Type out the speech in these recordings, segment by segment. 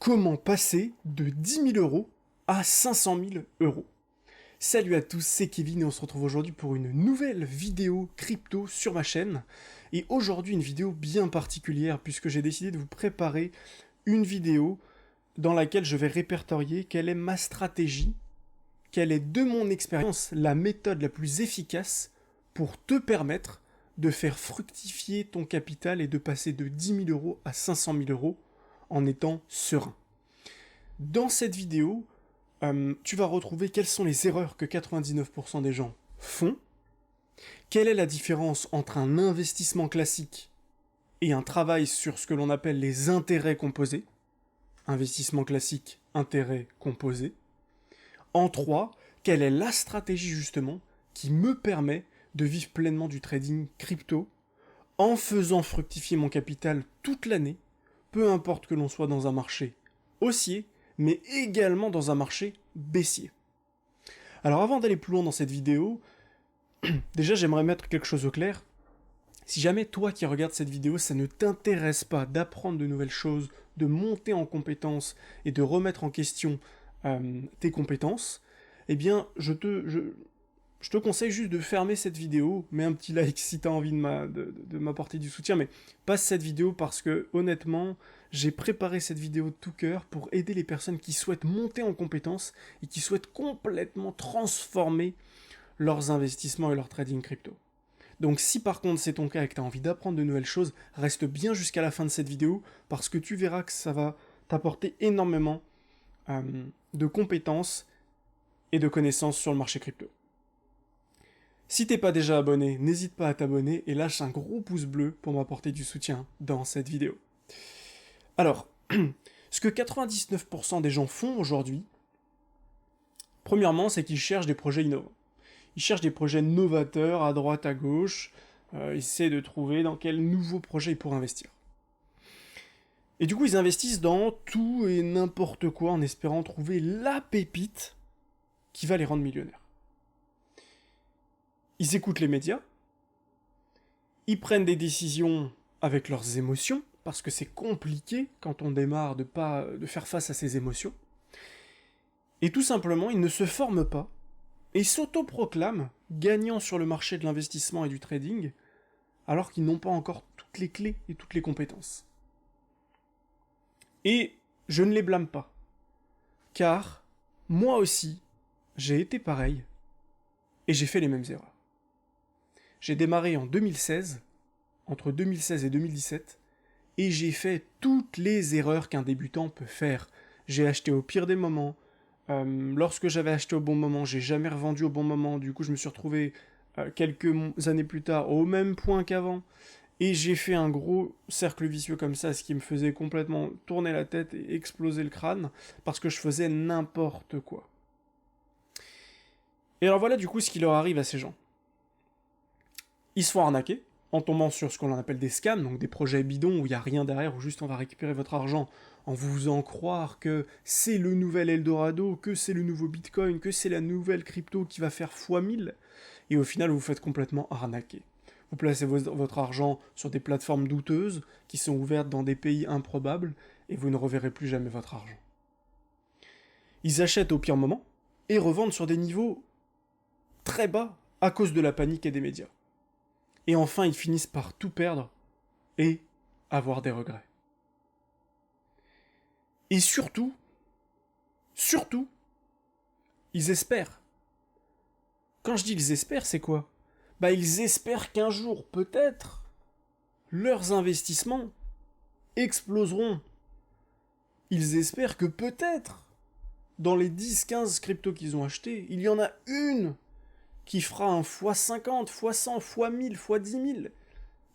Comment passer de 10 000 euros à 500 000 euros? Salut à tous, c'est Kevin et on se retrouve aujourd'hui pour une nouvelle vidéo crypto sur ma chaîne. Et aujourd'hui une vidéo bien particulière puisque j'ai décidé de vous préparer une vidéo dans laquelle je vais répertorier quelle est ma stratégie, quelle est de mon expérience la méthode la plus efficace pour te permettre de faire fructifier ton capital et de passer de 10 000 euros à 500 000 euros en étant serein. Dans cette vidéo, tu vas retrouver quelles sont les erreurs que 99% des gens font, quelle est la différence entre un investissement classique et un travail sur ce que l'on appelle les intérêts composés, investissement classique, intérêts composés. En 3, quelle est la stratégie justement qui me permet de vivre pleinement du trading crypto en faisant fructifier mon capital toute l'année, peu importe que l'on soit dans un marché haussier, mais également dans un marché baissier. Alors avant d'aller plus loin dans cette vidéo, déjà j'aimerais mettre quelque chose au clair. Si jamais toi qui regardes cette vidéo, ça ne t'intéresse pas d'apprendre de nouvelles choses, de monter en compétences et de remettre en question tes compétences, eh bien je te conseille juste de fermer cette vidéo, mets un petit like si tu as envie de m'apporter du soutien, mais passe cette vidéo parce que, honnêtement, j'ai préparé cette vidéo de tout cœur pour aider les personnes qui souhaitent monter en compétences et qui souhaitent complètement transformer leurs investissements et leur trading crypto. Donc si par contre c'est ton cas et que tu as envie d'apprendre de nouvelles choses, reste bien jusqu'à la fin de cette vidéo parce que tu verras que ça va t'apporter énormément de compétences et de connaissances sur le marché crypto. Si t'es pas déjà abonné, n'hésite pas à t'abonner et lâche un gros pouce bleu pour m'apporter du soutien dans cette vidéo. Alors, ce que 99% des gens font aujourd'hui, premièrement, c'est qu'ils cherchent des projets innovants. Ils cherchent des projets novateurs à droite, à gauche, ils essaient de trouver dans quel nouveau projet ils pourraient investir. Et du coup, ils investissent dans tout et n'importe quoi en espérant trouver la pépite qui va les rendre millionnaires. Ils écoutent les médias, ils prennent des décisions avec leurs émotions, parce que c'est compliqué quand on démarre de faire face à ses émotions, et tout simplement, ils ne se forment pas, et s'autoproclament gagnants sur le marché de l'investissement et du trading, alors qu'ils n'ont pas encore toutes les clés et toutes les compétences. Et je ne les blâme pas, car moi aussi, j'ai été pareil, et j'ai fait les mêmes erreurs. J'ai démarré en 2016, entre 2016 et 2017, et j'ai fait toutes les erreurs qu'un débutant peut faire. J'ai acheté au pire des moments, lorsque j'avais acheté au bon moment, j'ai jamais revendu au bon moment, du coup je me suis retrouvé quelques années plus tard au même point qu'avant, et j'ai fait un gros cercle vicieux comme ça, ce qui me faisait complètement tourner la tête et exploser le crâne, parce que je faisais n'importe quoi. Et alors voilà du coup ce qui leur arrive à ces gens. Ils se font arnaquer, en tombant sur ce qu'on appelle des scams, donc des projets bidons où il n'y a rien derrière, où juste on va récupérer votre argent en vous faisant croire que c'est le nouvel Eldorado, que c'est le nouveau Bitcoin, que c'est la nouvelle crypto qui va faire x1000, et au final vous vous faites complètement arnaquer. Vous placez votre argent sur des plateformes douteuses, qui sont ouvertes dans des pays improbables, et vous ne reverrez plus jamais votre argent. Ils achètent au pire moment, et revendent sur des niveaux très bas, à cause de la panique et des médias. Et enfin, ils finissent par tout perdre et avoir des regrets. Et surtout, ils espèrent. Quand je dis ils espèrent, c'est quoi ? Bah, ils espèrent qu'un jour, peut-être, leurs investissements exploseront. Ils espèrent que peut-être, dans les 10-15 cryptos qu'ils ont achetés, il y en a une qui fera un x50, x100, x1000, x10 000,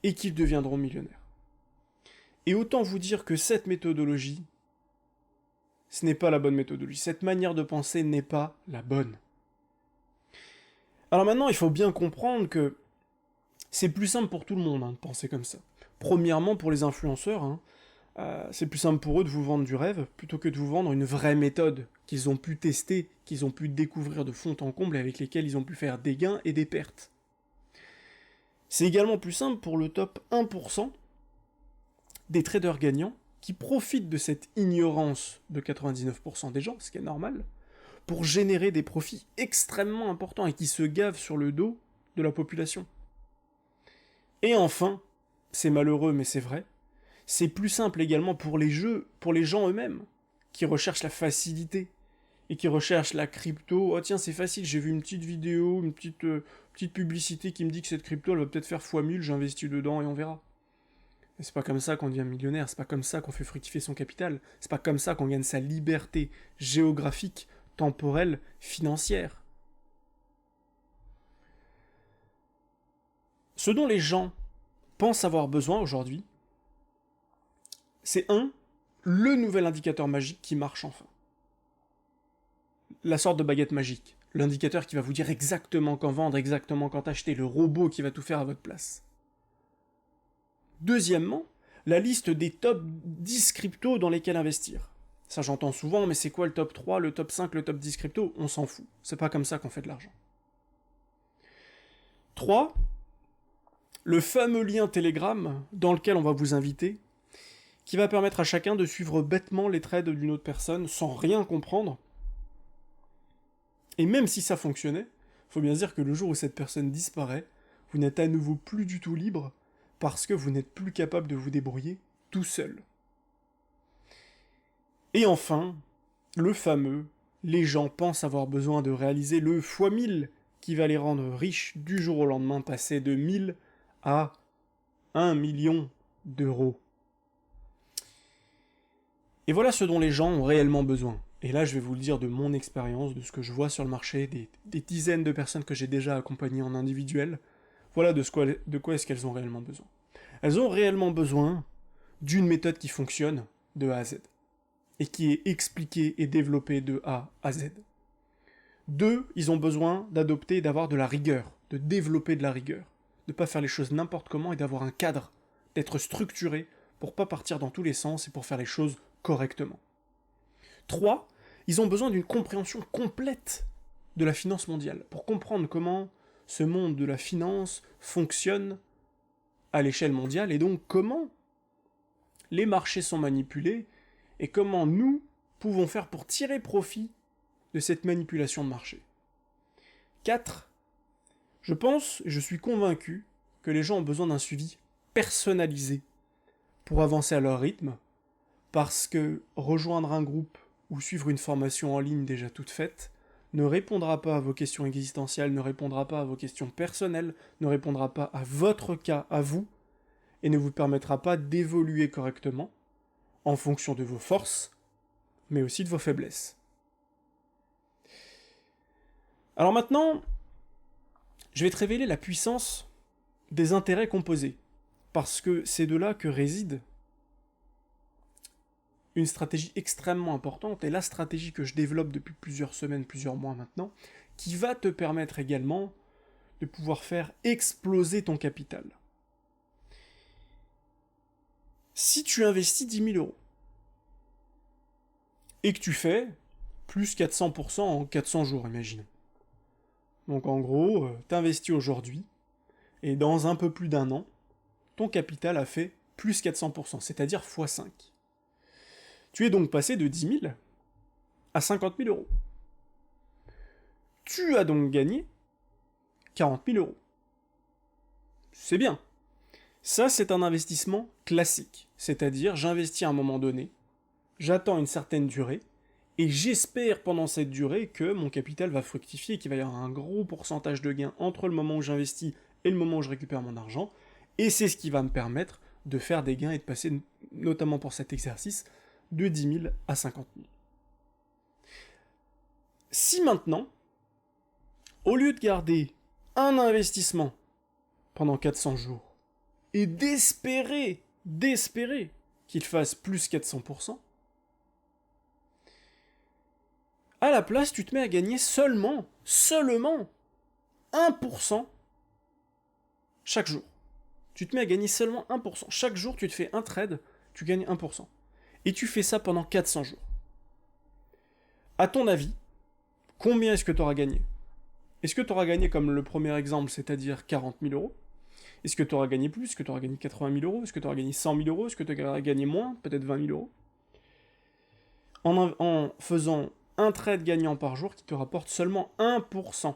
et qu'ils deviendront millionnaires. Et autant vous dire que cette méthodologie, ce n'est pas la bonne méthodologie. Cette manière de penser n'est pas la bonne. Alors maintenant, il faut bien comprendre que c'est plus simple pour tout le monde de penser comme ça. Premièrement, pour les influenceurs, c'est plus simple pour eux de vous vendre du rêve plutôt que de vous vendre une vraie méthode qu'ils ont pu tester, qu'ils ont pu découvrir de fond en comble et avec lesquelles ils ont pu faire des gains et des pertes. C'est également plus simple pour le top 1% des traders gagnants qui profitent de cette ignorance de 99% des gens, ce qui est normal, pour générer des profits extrêmement importants et qui se gavent sur le dos de la population. Et enfin, c'est malheureux mais c'est vrai, c'est plus simple également pour les jeux, pour les gens eux-mêmes, qui recherchent la facilité, et qui recherchent la crypto. Oh tiens, c'est facile, j'ai vu une petite vidéo, une petite publicité qui me dit que cette crypto, elle va peut-être faire x1000, j'investis dedans et on verra. Et c'est pas comme ça qu'on devient millionnaire, c'est pas comme ça qu'on fait fructifier son capital, c'est pas comme ça qu'on gagne sa liberté géographique, temporelle, financière. Ce dont les gens pensent avoir besoin aujourd'hui, c'est le nouvel indicateur magique qui marche enfin. La sorte de baguette magique, l'indicateur qui va vous dire exactement quand vendre, exactement quand acheter, le robot qui va tout faire à votre place. Deuxièmement, la liste des top 10 cryptos dans lesquels investir. Ça j'entends souvent, mais c'est quoi le top 3, le top 5, le top 10 cryptos? On s'en fout, c'est pas comme ça qu'on fait de l'argent. 3. Le fameux lien Telegram dans lequel on va vous inviter, qui va permettre à chacun de suivre bêtement les trades d'une autre personne sans rien comprendre. Et même si ça fonctionnait, il faut bien se dire que le jour où cette personne disparaît, vous n'êtes à nouveau plus du tout libre parce que vous n'êtes plus capable de vous débrouiller tout seul. Et enfin, le fameux, les gens pensent avoir besoin de réaliser le x1000 qui va les rendre riches du jour au lendemain, passer de 1000 à 1 million d'euros. Et voilà ce dont les gens ont réellement besoin. Et là, je vais vous le dire de mon expérience, de ce que je vois sur le marché, des dizaines de personnes que j'ai déjà accompagnées en individuel. Voilà de quoi est-ce qu'elles ont réellement besoin. Elles ont réellement besoin d'une méthode qui fonctionne de A à Z. Et qui est expliquée et développée de A à Z. 2, ils ont besoin d'adopter et d'avoir de la rigueur, de développer de la rigueur. De ne pas faire les choses n'importe comment et d'avoir un cadre, d'être structuré pour pas partir dans tous les sens et pour faire les choses correctement. 3, ils ont besoin d'une compréhension complète de la finance mondiale, pour comprendre comment ce monde de la finance fonctionne à l'échelle mondiale, et donc comment les marchés sont manipulés, et comment nous pouvons faire pour tirer profit de cette manipulation de marché. 4, je pense, je suis convaincu que les gens ont besoin d'un suivi personnalisé pour avancer à leur rythme, parce que rejoindre un groupe ou suivre une formation en ligne déjà toute faite ne répondra pas à vos questions existentielles, ne répondra pas à vos questions personnelles, ne répondra pas à votre cas, à vous, et ne vous permettra pas d'évoluer correctement en fonction de vos forces, mais aussi de vos faiblesses. Alors maintenant, je vais te révéler la puissance des intérêts composés, parce que c'est de là que réside une stratégie extrêmement importante, et la stratégie que je développe depuis plusieurs semaines, plusieurs mois maintenant, qui va te permettre également de pouvoir faire exploser ton capital. Si tu investis 10 000 euros, et que tu fais plus 400% en 400 jours, imaginons. Donc en gros, t'investis aujourd'hui, et dans un peu plus d'un an, ton capital a fait plus 400%, c'est-à-dire x5. Tu es donc passé de 10 000 à 50 000 euros. Tu as donc gagné 40 000 euros. C'est bien. Ça, c'est un investissement classique. C'est-à-dire, j'investis à un moment donné, j'attends une certaine durée, et j'espère pendant cette durée que mon capital va fructifier, qu'il va y avoir un gros pourcentage de gain entre le moment où j'investis et le moment où je récupère mon argent, et c'est ce qui va me permettre de faire des gains et de passer, notamment pour cet exercice, de 10 000 à 50 000. Si maintenant, au lieu de garder un investissement pendant 400 jours et d'espérer qu'il fasse plus 400%, à la place, tu te mets à gagner seulement 1% chaque jour. Tu te mets à gagner seulement 1%. Chaque jour, tu te fais un trade, tu gagnes 1%. Et tu fais ça pendant 400 jours. À ton avis, combien est-ce que tu auras gagné? Est-ce que tu auras gagné comme le premier exemple, c'est-à-dire 40 000 euros? Est-ce que tu auras gagné plus? Est-ce que tu auras gagné 80 000 euros? Est-ce que tu auras gagné 100 000 euros? Est-ce que tu auras gagné moins? Peut-être 20 000 euros? En faisant un trade gagnant par jour qui te rapporte seulement 1%.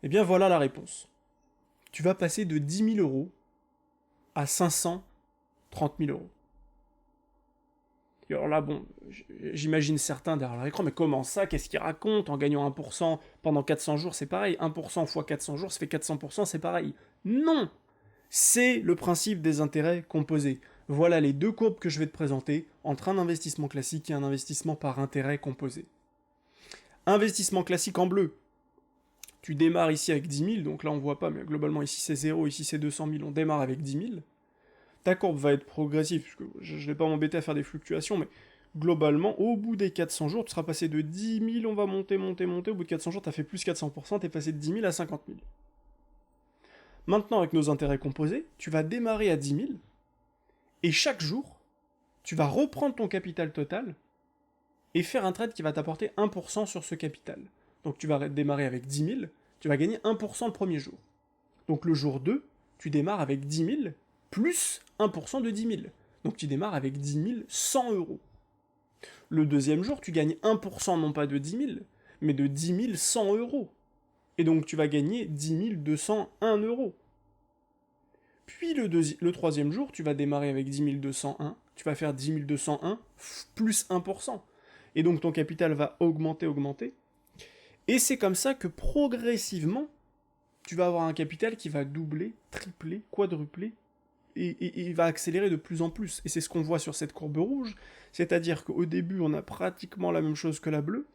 Eh bien voilà la réponse. Tu vas passer de 10 000 euros à 530 000 euros. Et alors là, bon, j'imagine certains derrière l'écran, mais comment ça? Qu'est-ce qu'ils racontent? En gagnant 1% pendant 400 jours, c'est pareil. 1% fois 400 jours, ça fait 400%, c'est pareil. Non! C'est le principe des intérêts composés. Voilà les deux courbes que je vais te présenter entre un investissement classique et un investissement par intérêt composé. Investissement classique en bleu. Tu démarres ici avec 10 000, donc là on voit pas, mais globalement ici c'est 0, ici c'est 200 000, on démarre avec 10 000. Ta courbe va être progressive, puisque je ne vais pas m'embêter à faire des fluctuations, mais globalement, au bout des 400 jours, tu seras passé de 10 000, on va monter, au bout de 400 jours, tu as fait plus 400%, tu es passé de 10 000 à 50 000. Maintenant, avec nos intérêts composés, tu vas démarrer à 10 000, et chaque jour, tu vas reprendre ton capital total, et faire un trade qui va t'apporter 1% sur ce capital. Donc tu vas démarrer avec 10 000, tu vas gagner 1% le premier jour. Donc le jour 2, tu démarres avec 10 000, plus 1% de 10 000. Donc tu démarres avec 10 100 euros. Le deuxième jour, tu gagnes 1% non pas de 10 000, mais de 10 100 euros. Et donc tu vas gagner 10 201 euros. Puis le troisième jour, tu vas démarrer avec 10 201, tu vas faire 10 201 plus 1%. Et donc ton capital va augmenter. Et c'est comme ça que progressivement, tu vas avoir un capital qui va doubler, tripler, quadrupler, et il va accélérer de plus en plus. Et c'est ce qu'on voit sur cette courbe rouge, c'est-à-dire qu'au début, on a pratiquement la même chose que la bleue,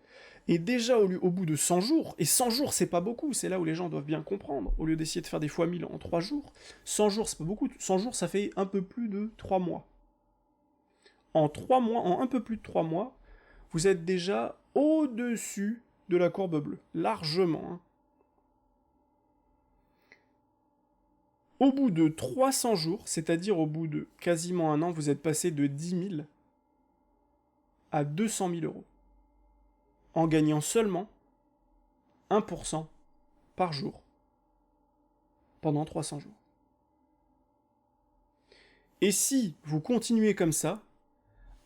et déjà au bout de 100 jours, et 100 jours c'est pas beaucoup, c'est là où les gens doivent bien comprendre, au lieu d'essayer de faire des fois 1000 en 3 jours, 100 jours c'est pas beaucoup, 100 jours ça fait un peu plus de 3 mois. En 3 mois, en un peu plus de 3 mois, vous êtes déjà au-dessus de la courbe bleue, largement. Hein. Au bout de 300 jours, c'est-à-dire au bout de quasiment un an, vous êtes passé de 10 000 à 200 000 euros, en gagnant seulement 1% par jour pendant 300 jours. Et si vous continuez comme ça,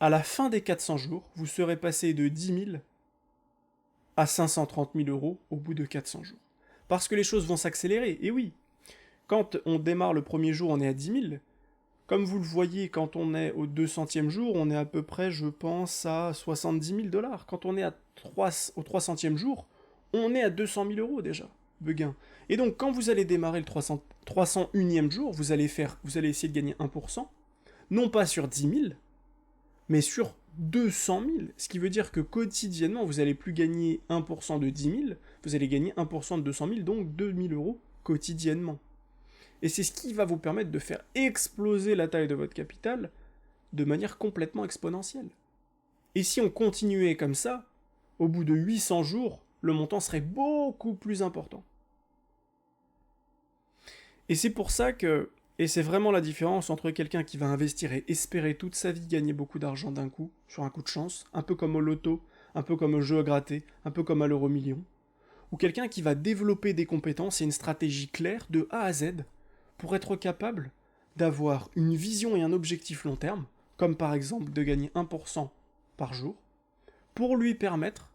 à la fin des 400 jours, vous serez passé de 10 000 à 530 000 euros au bout de 400 jours. Parce que les choses vont s'accélérer, et oui, quand on démarre le premier jour, on est à 10 000. Comme vous le voyez, quand on est au 200e jour, on est à peu près, je pense, à 70 000 $. Quand on est au 300e jour, on est à 200 000 euros déjà, Beguin. Et donc, quand vous allez démarrer le 301e jour, vous allez essayer de gagner 1%, non pas sur 10 000, mais sur 200 000. Ce qui veut dire que quotidiennement, vous n'allez plus gagner 1% de 10 000, vous allez gagner 1% de 200 000, donc 2 000 euros quotidiennement. Et c'est ce qui va vous permettre de faire exploser la taille de votre capital de manière complètement exponentielle. Et si on continuait comme ça, au bout de 800 jours, le montant serait beaucoup plus important. Et c'est pour ça que, et c'est vraiment la différence entre quelqu'un qui va investir et espérer toute sa vie gagner beaucoup d'argent d'un coup, sur un coup de chance, un peu comme au loto, un peu comme au jeu à gratter, un peu comme à l'euro-million, ou quelqu'un qui va développer des compétences et une stratégie claire de A à Z, pour être capable d'avoir une vision et un objectif long terme, comme par exemple de gagner 1% par jour, pour lui permettre,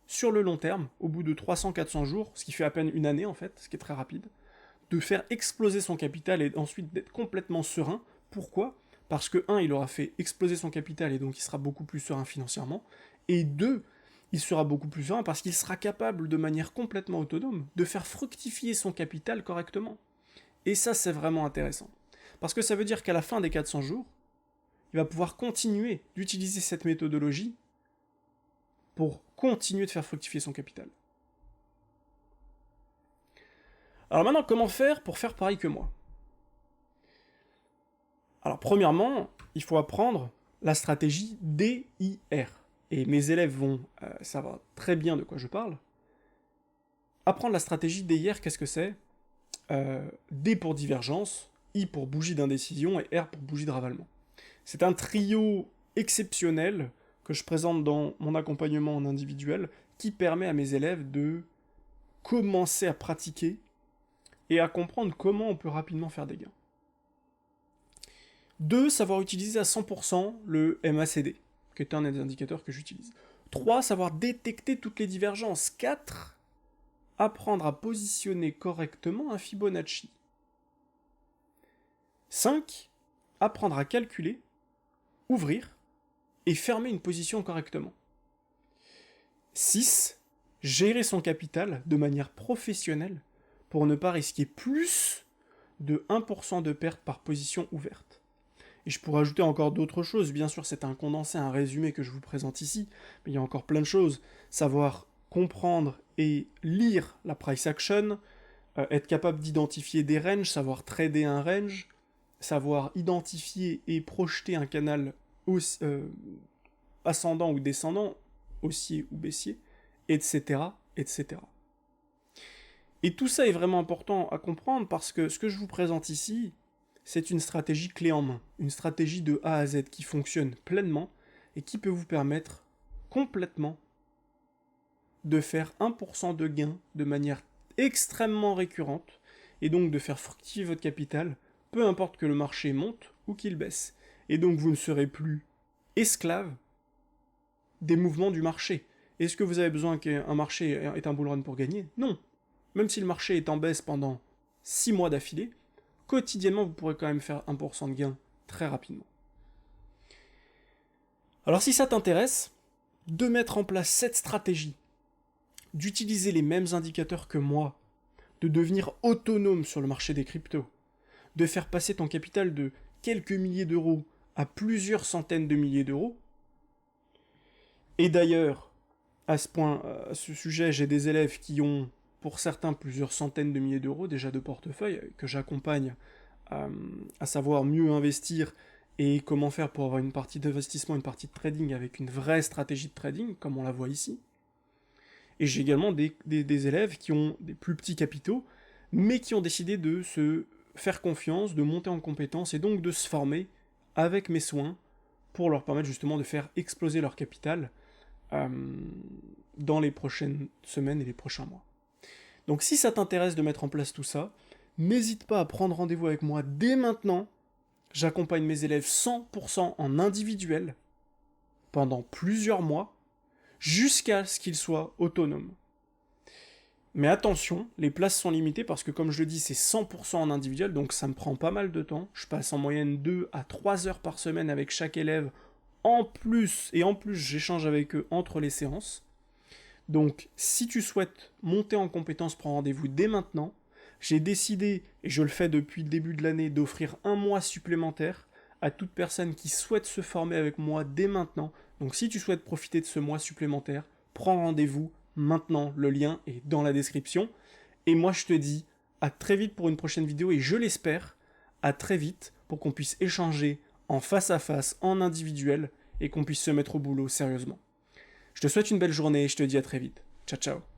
sur le long terme, au bout de 300-400 jours, ce qui fait à peine une année en fait, ce qui est très rapide, de faire exploser son capital et ensuite d'être complètement serein. Pourquoi ? Parce que 1, il aura fait exploser son capital et donc il sera beaucoup plus serein financièrement, et 2, il sera beaucoup plus serein parce qu'il sera capable de manière complètement autonome de faire fructifier son capital correctement. Et ça, c'est vraiment intéressant. Parce que ça veut dire qu'à la fin des 400 jours, il va pouvoir continuer d'utiliser cette méthodologie pour continuer de faire fructifier son capital. Alors maintenant, comment faire pour faire pareil que moi ? Alors premièrement, il faut apprendre la stratégie DIR. Et mes élèves vont savoir très bien de quoi je parle. Apprendre la stratégie DIR, qu'est-ce que c'est ? D pour divergence, I pour bougie d'indécision et R pour bougie de ravalement. C'est un trio exceptionnel que je présente dans mon accompagnement en individuel qui permet à mes élèves de commencer à pratiquer et à comprendre comment on peut rapidement faire des gains. 2. Savoir utiliser à 100% le MACD, qui est un des indicateurs que j'utilise. 3. Savoir détecter toutes les divergences. 4. Apprendre à positionner correctement un Fibonacci. 5. Apprendre à calculer, ouvrir et fermer une position correctement. 6. Gérer son capital de manière professionnelle pour ne pas risquer plus de 1% de perte par position ouverte. Et je pourrais ajouter encore d'autres choses, bien sûr c'est un condensé, un résumé que je vous présente ici, mais il y a encore plein de choses. Savoir comprendre et lire la price action, être capable d'identifier des ranges, savoir trader un range, savoir identifier et projeter un canal ascendant ou descendant, haussier ou baissier, etc., etc. Et tout ça est vraiment important à comprendre parce que ce que je vous présente ici, c'est une stratégie clé en main, une stratégie de A à Z qui fonctionne pleinement et qui peut vous permettre complètement de faire 1% de gain de manière extrêmement récurrente et donc de faire fructifier votre capital, peu importe que le marché monte ou qu'il baisse. Et donc vous ne serez plus esclave des mouvements du marché. Est-ce que vous avez besoin qu'un marché ait un bull run pour gagner? Non. Même si le marché est en baisse pendant 6 mois d'affilée, quotidiennement vous pourrez quand même faire 1% de gain très rapidement. Alors si ça t'intéresse, de mettre en place cette stratégie, d'utiliser les mêmes indicateurs que moi, de devenir autonome sur le marché des cryptos, de faire passer ton capital de quelques milliers d'euros à plusieurs centaines de milliers d'euros. Et d'ailleurs, à ce sujet, j'ai des élèves qui ont, pour certains, plusieurs centaines de milliers d'euros déjà de portefeuille, que j'accompagne à savoir mieux investir et comment faire pour avoir une partie d'investissement, une partie de trading avec une vraie stratégie de trading, comme on la voit ici. Et j'ai également des élèves qui ont des plus petits capitaux, mais qui ont décidé de se faire confiance, de monter en compétences et donc de se former avec mes soins pour leur permettre justement de faire exploser leur capital dans les prochaines semaines et les prochains mois. Donc si ça t'intéresse de mettre en place tout ça, n'hésite pas à prendre rendez-vous avec moi dès maintenant. J'accompagne mes élèves 100% en individuel pendant plusieurs mois jusqu'à ce qu'ils soient autonomes. Mais attention, les places sont limitées parce que comme je le dis, c'est 100% en individuel, donc ça me prend pas mal de temps. Je passe en moyenne 2 à 3 heures par semaine avec chaque élève. En plus, j'échange avec eux entre les séances. Donc, si tu souhaites monter en compétence, prends rendez-vous dès maintenant. J'ai décidé, et je le fais depuis le début de l'année, d'offrir un mois supplémentaire à toute personne qui souhaite se former avec moi dès maintenant. Donc, si tu souhaites profiter de ce mois supplémentaire, prends rendez-vous maintenant, le lien est dans la description. Et moi, je te dis à très vite pour une prochaine vidéo, et je l'espère, à très vite pour qu'on puisse échanger en face à face, en individuel, et qu'on puisse se mettre au boulot sérieusement. Je te souhaite une belle journée et je te dis à très vite. Ciao, ciao.